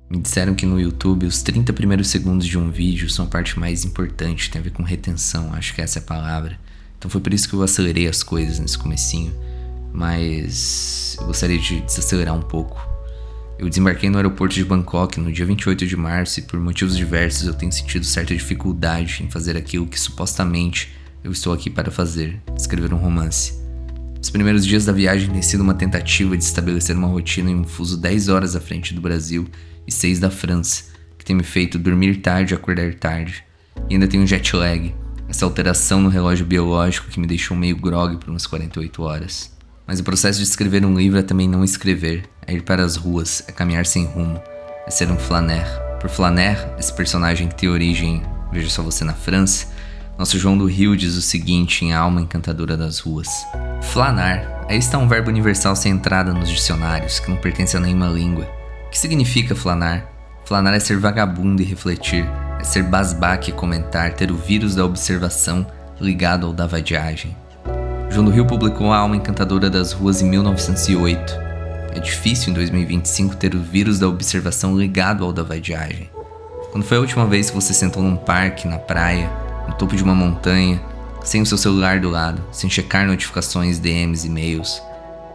Me disseram que no YouTube os 30 primeiros segundos de um vídeo são a parte mais importante, tem a ver com retenção, acho que essa é a palavra. Então foi por isso que eu acelerei as coisas nesse comecinho, mas eu gostaria de desacelerar um pouco. Eu desembarquei no aeroporto de Bangkok no dia 28 de março e por motivos diversos eu tenho sentido certa dificuldade em fazer aquilo que supostamente eu estou aqui para fazer, escrever um romance. Os primeiros dias da viagem têm sido uma tentativa de estabelecer uma rotina em um fuso 10 horas à frente do Brasil e 6 da França, que tem me feito dormir tarde e acordar tarde. E ainda tenho jet lag, essa alteração no relógio biológico que me deixou meio grogue por umas 48 horas. Mas o processo de escrever um livro é também não escrever, é ir para as ruas, é caminhar sem rumo, é ser um flaneur. Por flaneur, esse personagem que tem origem, veja só você na França, nosso João do Rio diz o seguinte em A Alma Encantadora das Ruas. Flanar, aí está um verbo universal sem entrada nos dicionários, que não pertence a nenhuma língua. O que significa flanar? Flanar é ser vagabundo e refletir, é ser basbaque e comentar, ter o vírus da observação ligado ao da vadiagem. João do Rio publicou A Alma Encantadora das Ruas em 1908. É difícil em 2025 ter o vírus da observação ligado ao da vadiagem. Quando foi a última vez que você sentou num parque, na praia, no topo de uma montanha, sem o seu celular do lado, sem checar notificações, DMs, e-mails?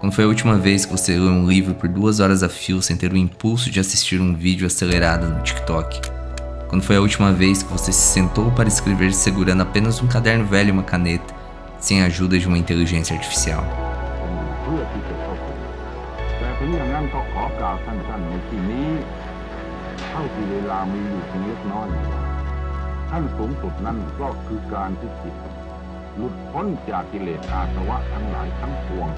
Quando foi a última vez que você leu um livro por 2 horas a fio sem ter o impulso de assistir um vídeo acelerado no TikTok? Quando foi a última vez que você se sentou para escrever segurando apenas um caderno velho e uma caneta, sem a ajuda de uma inteligência artificial? เพื่อที่จะเข้าถึงแต่ถึงอย่างนั้นก็ขอกล่าวสั้นๆในที่นี้เท่าที่เวลามีอยู่เพียงเล็กน้อยขั้นสูงสุดนั้นก็คือการที่จิตหลุดพ้นจากกิเลสอาสวะทั้งหลายทั้งปวง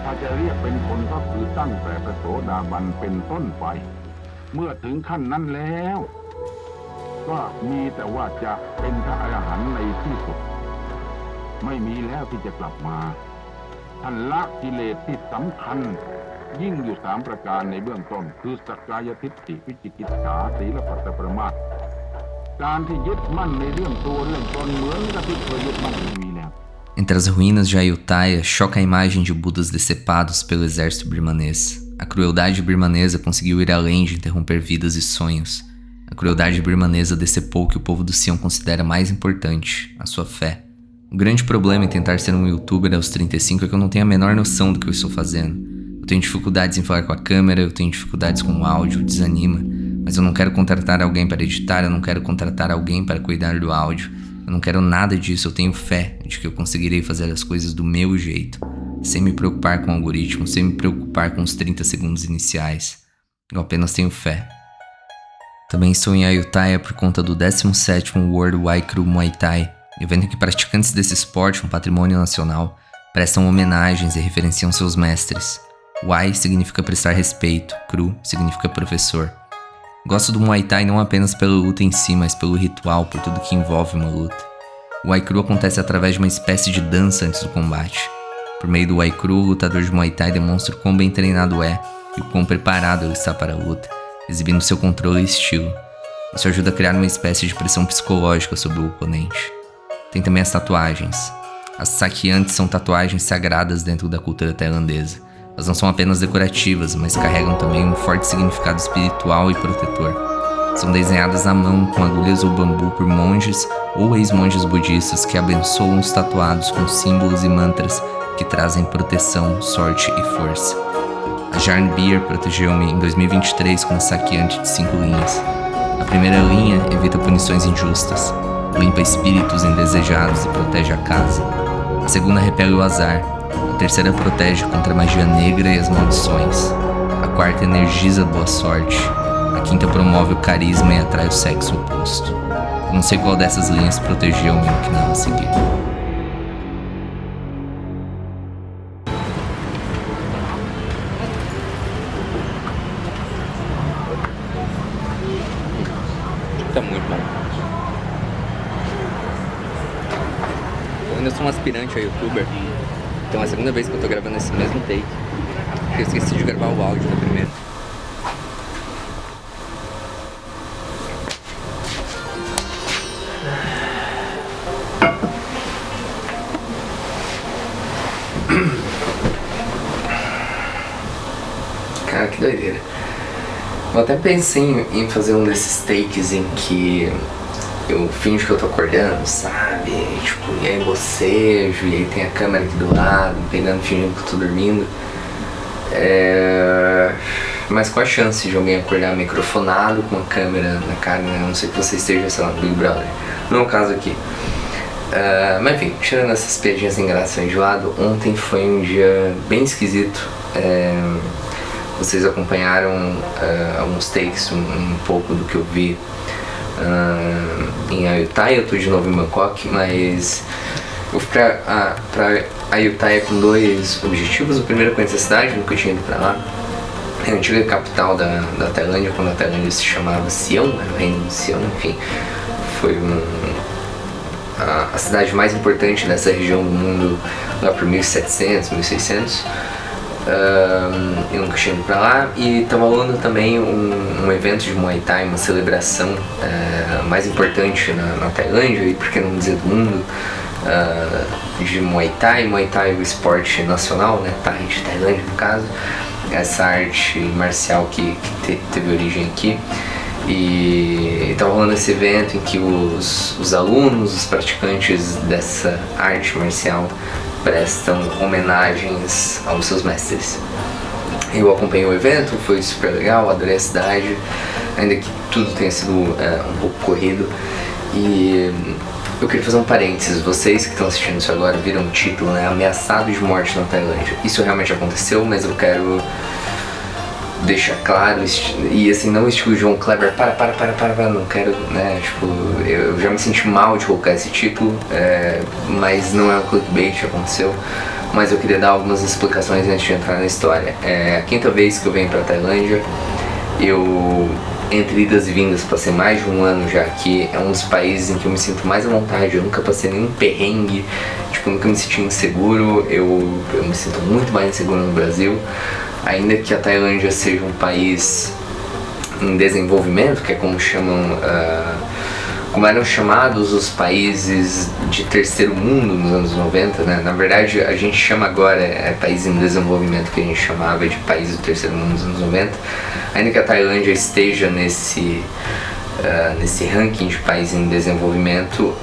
ถ้าจะเรียกเป็นคนก็คือตั้งแต่พระโสดาบันเป็นต้นไปเมื่อถึงขั้นนั้นแล้วก็มีแต่ว่าจะเป็นพระอรหันต์ในที่สุดไม่มีแล้วที่จะกลับมาท่านละกิเลสที่สำคัญยิ่งอยู่3ประการในเบื้องต้นคือสักกายทิฏฐิวิจิกิจฉาศีลปัตตประมาทการที่ยึดมั่นในเรื่องตัวเรื่องตนเหมือนกับที่เคยยึดมั่นไม่มีแล้ว Entre as ruínas de Ayutthaya choca a imagem de Budas decepados pelo exército birmanês. A crueldade birmanesa conseguiu ir além de interromper vidas e sonhos. A crueldade birmanesa decepou o que o povo do Sião considera mais importante, a sua fé. O grande problema em tentar ser um youtuber aos 35 é que eu não tenho a menor noção do que eu estou fazendo. Eu tenho dificuldades em falar com a câmera, eu tenho dificuldades com o áudio, desanima. Mas eu não quero contratar alguém para editar, eu não quero contratar alguém para cuidar do áudio. Eu não quero nada disso, eu tenho fé de que eu conseguirei fazer as coisas do meu jeito, sem me preocupar com o algoritmo, sem me preocupar com os 30 segundos iniciais. Eu apenas tenho fé. Também estou em Ayutthaya por conta do 17º World Wai-Kru Muay Thai, evento em que praticantes desse esporte, um patrimônio nacional, prestam homenagens e referenciam seus mestres. Wai significa prestar respeito, Kru significa professor. Gosto do Muay Thai não apenas pela luta em si, mas pelo ritual, por tudo que envolve uma luta. O Wai-Kru acontece através de uma espécie de dança antes do combate. Por meio do Wai-Kru, o lutador de Muay Thai demonstra o quão bem treinado é e o quão preparado ele está para a luta, exibindo seu controle e estilo. Isso ajuda a criar uma espécie de pressão psicológica sobre o oponente. Tem também as tatuagens. As Sakyanti são tatuagens sagradas dentro da cultura tailandesa. Elas não são apenas decorativas, mas carregam também um forte significado espiritual e protetor. São desenhadas à mão com agulhas ou bambu por monges ou ex-monges budistas que abençoam os tatuados com símbolos e mantras que trazem proteção, sorte e força. A Jarn Beer protegeu-me em 2023 com uma Sakyanti de 5 linhas. A primeira linha evita punições injustas, limpa espíritos indesejados e protege a casa. A segunda repele o azar. A terceira protege contra a magia negra e as maldições. A quarta energiza a boa sorte. A quinta promove o carisma e atrai o sexo oposto. Eu não sei qual dessas linhas protegeu-me no que não a seguir. Tá muito bom. Eu ainda sou um aspirante a youtuber. Então é a segunda vez que eu tô gravando esse mesmo take. Porque eu esqueci de gravar o áudio da primeira. Cara, que doideira. Eu até pensei em fazer um desses takes em que eu finjo que eu tô acordando, sabe? Tipo, e aí bocejo, e aí tem a câmera aqui do lado, pegando, fingindo que eu tô dormindo. Mas qual a chance de alguém acordar microfonado com a câmera na cara, né? A não sei que você esteja, sei lá, no Big Brother. Não é o caso aqui. Mas enfim, tirando essas piadinhas engraçadas de lado, ontem foi um dia bem esquisito. Vocês acompanharam alguns takes, um pouco do que eu vi em Ayutthaya. Eu tô de novo em Bangkok, mas eu fui pra Ayutthaya com dois objetivos. O primeiro, conhecer a cidade, nunca tinha ido pra lá. É a antiga capital da Tailândia, quando a Tailândia se chamava Sião, era o reino de Sião, enfim. Foi a cidade mais importante dessa região do mundo lá por 1700, 1600. Eu nunca tinha ido pra lá, e estava rolando também um evento de Muay Thai, uma celebração mais importante na Tailândia, e por que não dizer do mundo, de Muay Thai. Muay Thai é o esporte nacional, né? Thai de Tailândia no caso, essa arte marcial que teve origem aqui. E estava rolando esse evento em que os alunos, os praticantes dessa arte marcial prestam homenagens aos seus mestres. Eu acompanhei o evento, foi super legal, adorei a cidade, ainda que tudo tenha sido um pouco corrido. E eu queria fazer um parênteses. Vocês que estão assistindo isso agora viram o título, né? Ameaçado de morte na Tailândia. Isso realmente aconteceu, mas eu quero deixar claro, e assim, não estilo João Kleber, não quero, né, tipo, eu já me senti mal de colocar esse título, mas não é um clickbait, aconteceu, mas eu queria dar algumas explicações antes de entrar na história. É a quinta vez que eu venho pra Tailândia, eu, entre idas e vindas, passei mais de um ano já aqui, é um dos países em que eu me sinto mais à vontade, eu nunca passei nenhum perrengue, tipo, nunca me senti inseguro, eu me sinto muito mais inseguro no Brasil. Ainda que a Tailândia seja um país em desenvolvimento, que é como chamam, como eram chamados os países de terceiro mundo nos anos 90, né? Na verdade, a gente chama agora país em desenvolvimento, que a gente chamava de país do terceiro mundo nos anos 90. Ainda que a Tailândia esteja nesse ranking de país em desenvolvimento,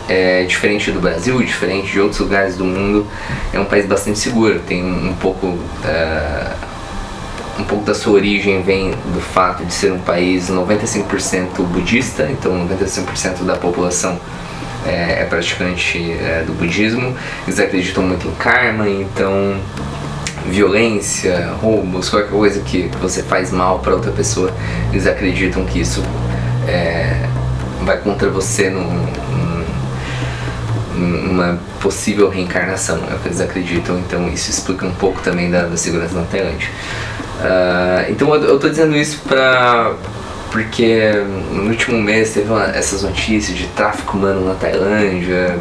diferente do Brasil, diferente de outros lugares do mundo, é um país bastante seguro. Tem um pouco da sua origem vem do fato de ser um país 95% budista, então 95% da população é praticante do budismo. Eles acreditam muito em karma, então violência, roubos, qualquer coisa que você faz mal para outra pessoa, eles acreditam que isso vai contra você numa possível reencarnação, é o que eles acreditam. Então isso explica um pouco também da segurança na Tailândia. Então eu tô dizendo isso porque no último mês teve essas notícias de tráfico humano na Tailândia.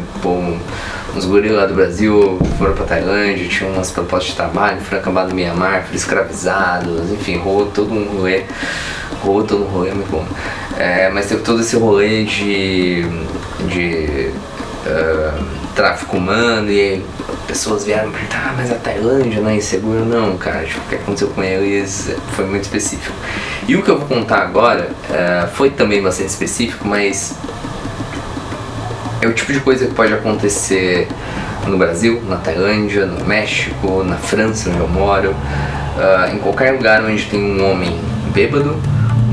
Uns gorilas lá do Brasil foram pra Tailândia, tinham umas propostas de trabalho, foram acabar no Mianmar, foram escravizados, enfim, rolou todo um rolê, é muito bom. Mas teve todo esse rolê de tráfico humano, e aí pessoas vieram perguntar, mas a Tailândia não é insegura? Não, cara, tipo, o que aconteceu com eles foi muito específico. E o que eu vou contar agora foi também bastante específico, mas é o tipo de coisa que pode acontecer no Brasil, na Tailândia, no México, na França, onde eu moro, em qualquer lugar onde tem um homem bêbado,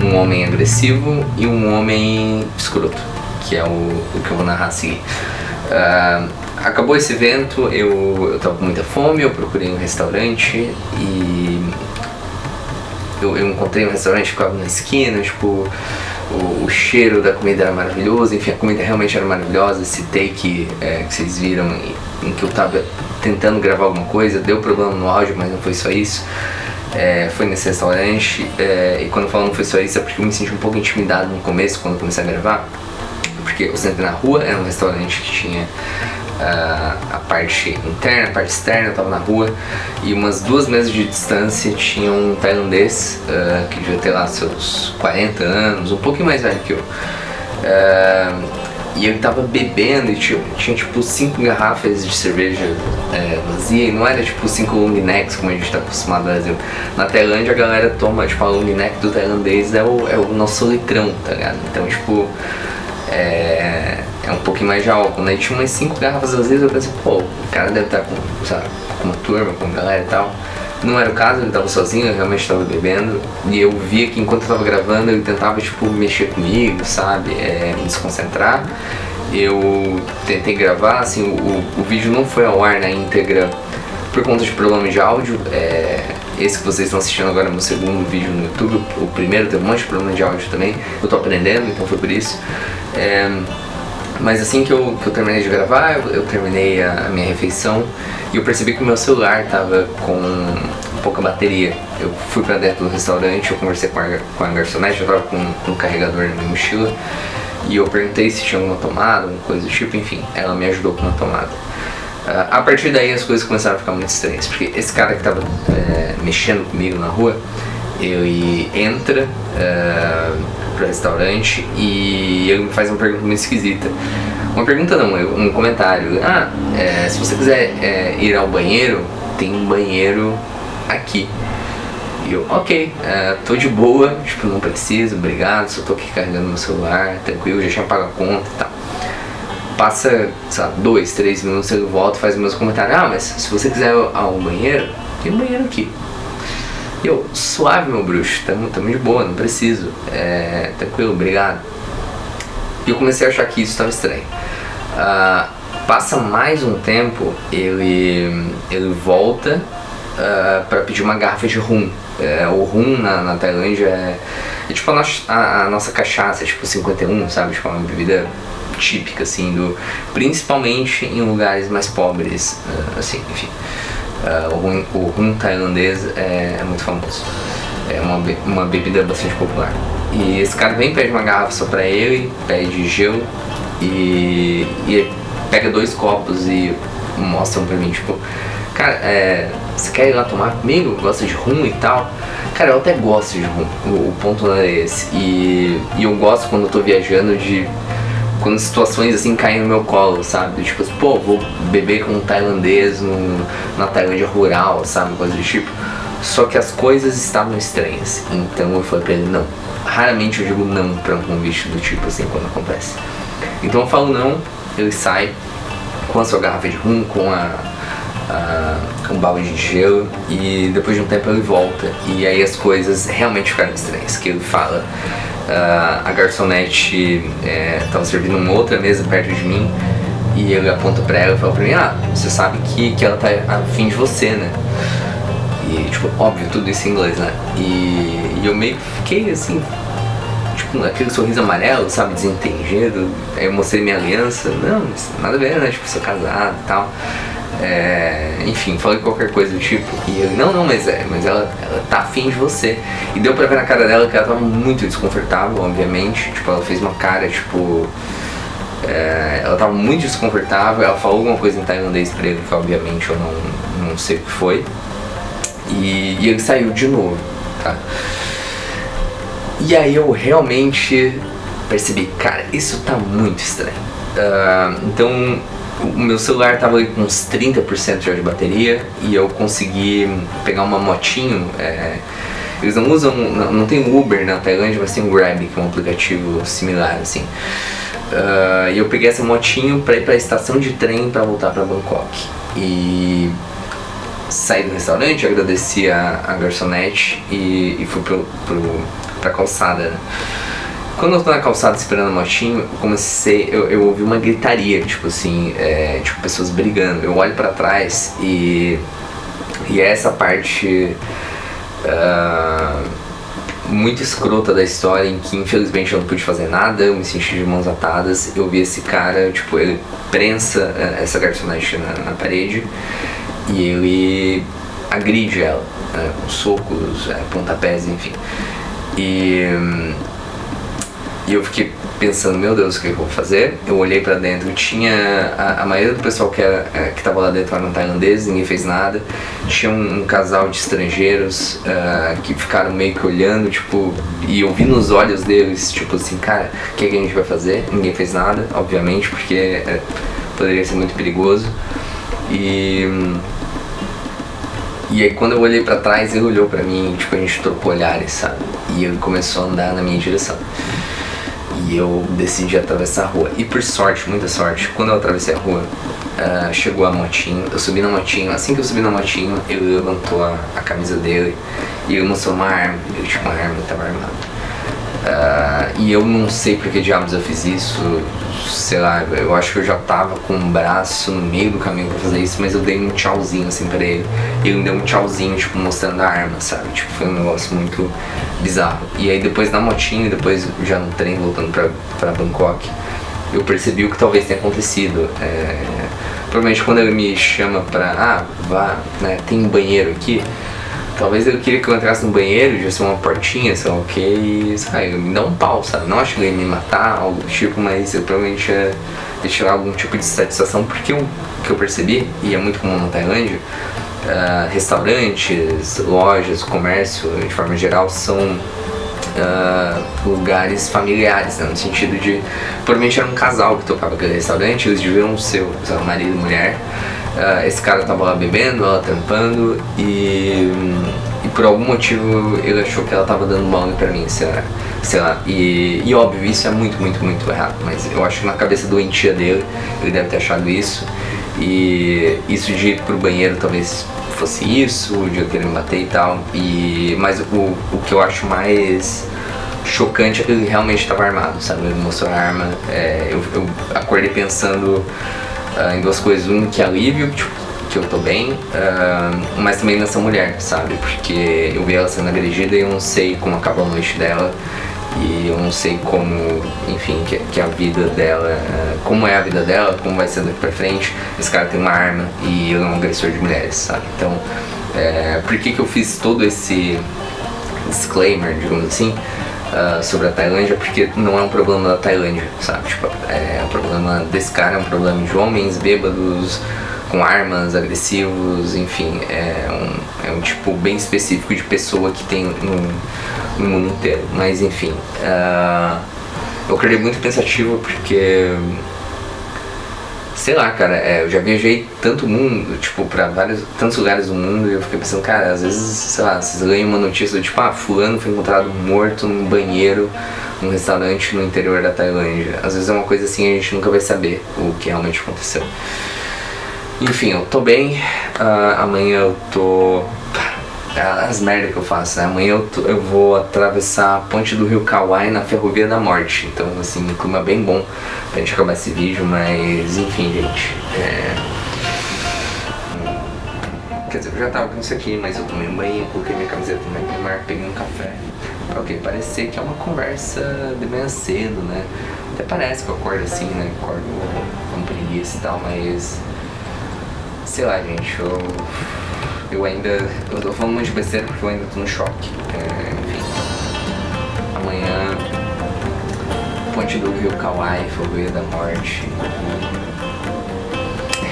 um homem agressivo e um homem escroto, que é o que eu vou narrar a seguir. Acabou esse evento, eu tava com muita fome, eu procurei um restaurante e eu encontrei um restaurante que ficava na esquina, tipo, o cheiro da comida era maravilhoso, enfim, a comida realmente era maravilhosa. Esse take que vocês viram em que eu tava tentando gravar alguma coisa, deu problema no áudio, mas não foi só isso. Foi nesse restaurante, e quando eu falo não foi só isso é porque eu me senti um pouco intimidado no começo, quando eu comecei a gravar, porque eu sentei na rua, era um restaurante que tinha a parte interna, a parte externa, eu tava na rua, e umas 2 mesas de distância tinha um tailandês que devia ter lá seus 40 anos, um pouquinho mais velho que eu, E ele tava bebendo e tinha tipo 5 garrafas de cerveja vazia. E não era tipo 5 long necks como a gente tá acostumado no Brasil. Na Tailândia a galera toma, tipo, a long neck do tailandês é o nosso litrão, tá ligado? Então, tipo, é um pouquinho mais de álcool, né? E tinha umas 5 garrafas vazias. Eu pensei, pô, o cara deve estar com, sabe, com uma turma, com galera e tal. Não era o caso, ele tava sozinho, eu realmente estava bebendo. E eu via que enquanto eu tava gravando, ele tentava, tipo, mexer comigo, sabe? Me desconcentrar. Eu tentei gravar, assim, o vídeo não foi ao ar na íntegra por conta de problema de áudio. Esse que vocês estão assistindo agora é meu segundo vídeo no YouTube. O primeiro teve um monte de problema de áudio também. Eu tô aprendendo, então foi por isso. Mas assim que eu terminei de gravar, eu terminei a minha refeição e eu percebi que o meu celular tava com pouca bateria. Eu fui pra dentro do restaurante, eu conversei com a garçonete, eu tava com um carregador na minha mochila e eu perguntei se tinha alguma tomada, alguma coisa do tipo, enfim, ela me ajudou com uma tomada. A partir daí as coisas começaram a ficar muito estranhas, porque esse cara que tava mexendo comigo na rua, ele entra pro restaurante e ele me faz uma pergunta muito esquisita. Uma pergunta não, um comentário. Se você quiser ir ao banheiro, tem um banheiro aqui. E eu, ok, tô de boa, tipo, não preciso, obrigado, só tô aqui carregando meu celular, tranquilo, já tinha pago a conta e tal. Passa, sei lá, 2, 3 minutos, ele volta e faz o mesmo comentário. Mas se você quiser ir ao banheiro, tem um banheiro aqui. E eu, suave, meu bruxo, tamo de boa, não preciso, tranquilo, obrigado. E eu comecei a achar que isso estava estranho. Passa mais um tempo, ele volta para pedir uma garrafa de rum. O rum na Tailândia é tipo a nossa cachaça, tipo 51, sabe? Tipo uma bebida típica, assim, principalmente em lugares mais pobres, assim, enfim. O rum tailandês é muito famoso. É uma bebida bastante popular. E esse cara vem, pede uma garrafa só pra ele, pede gelo e pega 2 copos e mostram pra mim, tipo, cara, você quer ir lá tomar comigo? Gosta de rum e tal? Cara, eu até gosto de rum, o ponto não é esse. E eu gosto quando eu tô viajando quando situações assim caem no meu colo, sabe? Tipo, pô, vou beber com um tailandês na Tailândia rural, sabe? Coisa do tipo. Só que as coisas estavam estranhas. Então eu falei pra ele, não. Raramente eu digo não pra um convite do tipo assim, quando acontece. Então eu falo não, ele sai com a sua garrafa de rum, com um balde de gelo, e depois de um tempo ele volta. E aí as coisas realmente ficaram estranhas. Que ele fala... a garçonete tava servindo uma outra mesa perto de mim e ele aponta pra ela e fala pra mim, você sabe que ela tá afim de você, né? E tipo, óbvio, tudo isso em inglês, né? E eu meio que fiquei assim, tipo, aquele sorriso amarelo, sabe, desentendido. Aí eu mostrei minha aliança, não, nada a ver, né? Tipo, sou casado e tal. Enfim, falei qualquer coisa do tipo. E ele, não, mas ela tá afim de você. E deu pra ver na cara dela que ela tava muito desconfortável, obviamente. Tipo, ela fez uma cara, tipo... ela tava muito desconfortável. Ela falou alguma coisa em tailandês pra ele, que obviamente eu não sei o que foi. E ele saiu de novo, tá? E aí eu realmente percebi, cara, isso tá muito estranho. Então... o meu celular tava com uns 30% já de bateria e eu consegui pegar uma motinho. Eles não usam, não tem Uber na Tailândia, mas tem o Grab, que é um aplicativo similar, assim. E eu peguei essa motinho pra ir pra estação de trem pra voltar pra Bangkok. E saí do restaurante, agradeci a garçonete e fui pra calçada, né? Quando eu tô na calçada esperando a motinho, eu ouvi uma gritaria, tipo assim, tipo pessoas brigando. Eu olho pra trás e é essa parte muito escrota da história em que infelizmente eu não pude fazer nada, eu me senti de mãos atadas. Eu vi esse cara, tipo, ele prensa essa garçonete na parede e ele agride ela, com socos, pontapés, enfim. E eu fiquei pensando, meu Deus, o que eu vou fazer? Eu olhei pra dentro, tinha a maioria do pessoal que tava lá dentro eram tailandeses, ninguém fez nada. Tinha um casal de estrangeiros que ficaram meio que olhando, tipo, e eu vi nos olhos deles, tipo assim, cara, o que a gente vai fazer? Ninguém fez nada, obviamente, porque poderia ser muito perigoso. E aí quando eu olhei pra trás, ele olhou pra mim, tipo, a gente trocou olhares, sabe? E ele começou a andar na minha direção. E eu decidi atravessar a rua. E por sorte, muita sorte, quando eu atravessei a rua, chegou a motinho. Eu subi na motinho. Assim que eu subi na motinho, ele levantou a camisa dele e ele mostrou uma arma. Ele tinha uma arma, ele tava armado. E eu não sei por que diabos eu fiz isso. Sei lá, eu acho que eu já tava com o braço no meio do caminho pra fazer isso, mas eu dei um tchauzinho assim pra ele. E ele me deu um tchauzinho, tipo, mostrando a arma, sabe? Tipo, foi um negócio muito bizarro. E aí depois na motinha, depois já no trem voltando pra Bangkok, eu percebi o que talvez tenha acontecido. Provavelmente quando ele me chama pra, vá, né, tem um banheiro aqui. Talvez ele queria que eu entrasse no banheiro, já ser uma portinha, sei lá o que, e ele me dá um pau, sabe? Não acho que ele ia me matar, algo do tipo, mas eu provavelmente ia tirar algum tipo de satisfação, porque o que eu percebi, e é muito comum na Tailândia, restaurantes, lojas, comércio, de forma geral, são lugares familiares, né? No sentido de, provavelmente era um casal que tocava aquele restaurante, eles deviam ser, sei lá, marido e mulher. Esse cara tava lá bebendo, ela trampando e por algum motivo ele achou que ela tava dando mole pra mim, sei lá, e óbvio, isso é muito, muito, muito errado, mas eu acho que na cabeça doentia dele, ele deve ter achado isso, e isso de ir pro banheiro talvez fosse isso, de eu querer me bater e tal, mas o que eu acho mais chocante é que ele realmente estava armado, sabe, ele mostrou a arma, eu acordei pensando em duas coisas, que alívio, tipo, que eu tô bem, mas também nessa mulher, sabe, porque eu vi ela sendo agredida e eu não sei como acabou a noite dela, e eu não sei como, enfim, que a vida dela, como é a vida dela, como vai ser daqui pra frente. Esse cara tem uma arma e ele é um agressor de mulheres, sabe, então, por que eu fiz todo esse disclaimer, digamos assim, sobre a Tailândia? Porque não é um problema da Tailândia, sabe? Tipo, o problema desse cara é um problema de homens bêbados, com armas, agressivos, enfim, é um tipo bem específico de pessoa que tem no mundo inteiro. Mas enfim, eu acordei muito pensativo porque, sei lá, cara, eu já viajei tanto mundo, tipo, pra tantos lugares do mundo, e eu fiquei pensando, cara, às vezes, sei lá, vocês ganham uma notícia do tipo, fulano foi encontrado morto num banheiro, num restaurante no interior da Tailândia. Às vezes é uma coisa assim, a gente nunca vai saber o que realmente aconteceu. Enfim, eu tô bem, amanhã eu tô... As merdas que eu faço, né? Amanhã eu vou atravessar a ponte do Rio Kauai na Ferrovia da Morte. Então, assim, um clima bem bom pra gente acabar esse vídeo, mas enfim, gente. Quer dizer, eu já tava com isso aqui, mas eu tomei um banho, coloquei minha camiseta no meu mar, peguei um café. Ok, parece que é uma conversa de manhã cedo, né? Até parece que eu acordo assim, né? Acordo com preguiça e tal, mas... sei lá, gente, eu tô falando muito de besteira porque eu ainda tô no choque. Enfim, amanhã, ponte do Rio Kauai, Ferrovia da Morte.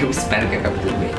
Eu espero que acabe tudo bem.